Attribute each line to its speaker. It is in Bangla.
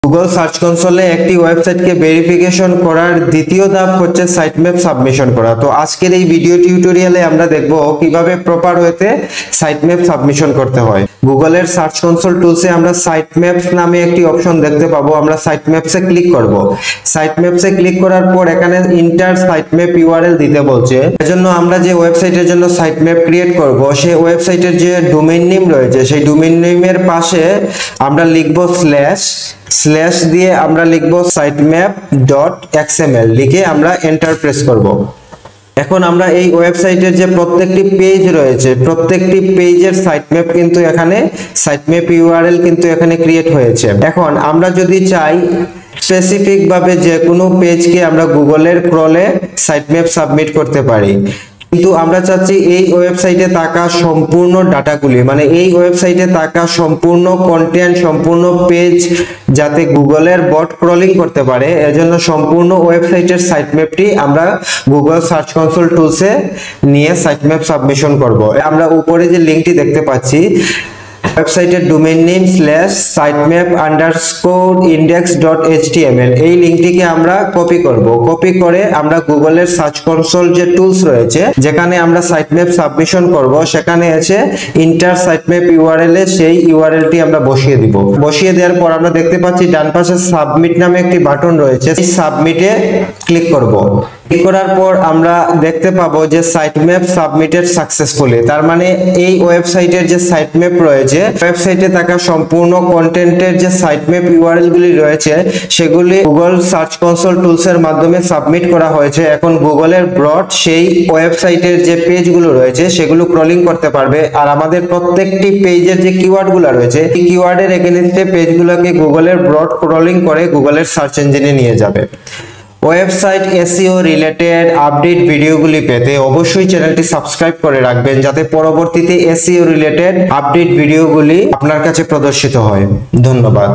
Speaker 1: গুগল সার্চ কনসোলে একটি ওয়েবসাইটকে ভেরিফিকেশন করার দ্বিতীয় ধাপ হচ্ছে সাইটম্যাপ সাবমিশন করা। তো আজকের এই ভিডিও টিউটোরিয়ালে আমরা দেখব কিভাবে প্রপার ওয়েতে সাইটম্যাপ সাবমিশন করতে হয়। গুগলের সার্চ কনসোল টুলসে আমরা সাইটম্যাপস নামে একটি অপশন দেখতে পাবো। আমরা সাইটম্যাপসে ক্লিক করব। সাইটম্যাপসে ক্লিক করার পর এখানে ইন্টার সাইটম্যাপ ইউআরএল দিতে বলছে। এজন্য আমরা যে ওয়েবসাইটের জন্য সাইটম্যাপ ক্রিয়েট করব সেই ওয়েবসাইটের যে ডোমেইন নেম রয়েছে সেই ডোমেইন নেমের পাশে আমরা লিখব স্ল্যাশ দিয়ে আমরা লিখব sitemap.xml লিখে আমরা এন্টার প্রেস করব। এখন আমরা এই ওয়েবসাইটের যে প্রত্যেকটি পেজ রয়েছে প্রত্যেকটি পেজের সাইটম্যাপ কিন্তু এখানে সাইটম্যাপ ইউআরএল কিন্তু এখানে ক্রিয়েট হয়েছে। এখন আমরা যদি চাই স্পেসিফিক ভাবে যে কোনো পেজকে আমরা গুগলের ক্রলে সাইটম্যাপ সাবমিট করতে পারি, কিন্তু আমরা চাচ্ছি এই ওয়েবসাইটে থাকা সম্পূর্ণ ডাটাগুলি মানে এই ওয়েবসাইটে থাকা সম্পূর্ণ কন্টেন্ট সম্পূর্ণ পেজ যাতে গুগলের বট ক্রলিং করতে পারে, এজন্য সম্পূর্ণ ওয়েবসাইটের সাইটম্যাপটি আমরা গুগল সার্চ কনসোল টুলসে নিয়ে সাইটম্যাপ সাবমিশন করব। আমরা উপরে যে লিংকটি দেখতে পাচ্ছি ওয়েবসাইটের ডোমেইন নেম /sitemap_index.html এই লিংকটিকে আমরা কপি করব। কপি করে আমরা গুগলের সার্চ কনসোল যে টুলস রয়েছে যেখানে আমরা সাইটম্যাপ সাবমিশন করব সেখানে এসে ইন্টার সাইটম্যাপ ইউআরএল এ সেই ইউআরএলটি আমরা বসিয়ে দিব। বসিয়ে দেওয়ার পর আমরা দেখতে পাচ্ছি ডান পাশে সাবমিট নামে একটি বাটন রয়েছে, এই সাবমিটে ক্লিক করব। ক্লিক করার পর আমরা দেখতে পাবো যে সাইটম্যাপ সাবমিটেড সাকসেসফুলি, তার মানে এই ওয়েবসাইটের যে সাইটম্যাপ রয়েছে ওয়েবসাইটে থাকা সম্পূর্ণ কন্টেন্টের যে সাইটম্যাপ ইউআরএল গুলি রয়েছে সেগুলি গুগল সার্চ কনসোল টুলস এর মাধ্যমে সাবমিট করা হয়েছে। এখন গুগলের বট সেই ওয়েবসাইটের যে পেজগুলো রয়েছে সেগুলো ক্রলিং করতে পারবে, আর আমাদের প্রত্যেকটি পেজের যে কিওয়ার্ডগুলো রয়েছে এই কিওয়ার্ডের এগেইনস্টে পেজগুলোকে গুগলের বট ক্রলিং করে গুগলের সার্চ ইঞ্জিনে নিয়ে যাবে। ওয়েবসাইট এসইও রিলেটেড আপডেট ভিডিওগুলি পেতে অবশ্যই চ্যানেলটি সাবস্ক্রাইব করে রাখবেন যাতে পরবর্তীতে এসইও রিলেটেড আপডেট ভিডিওগুলি আপনার কাছে প্রদর্শিত হয়। ধন্যবাদ।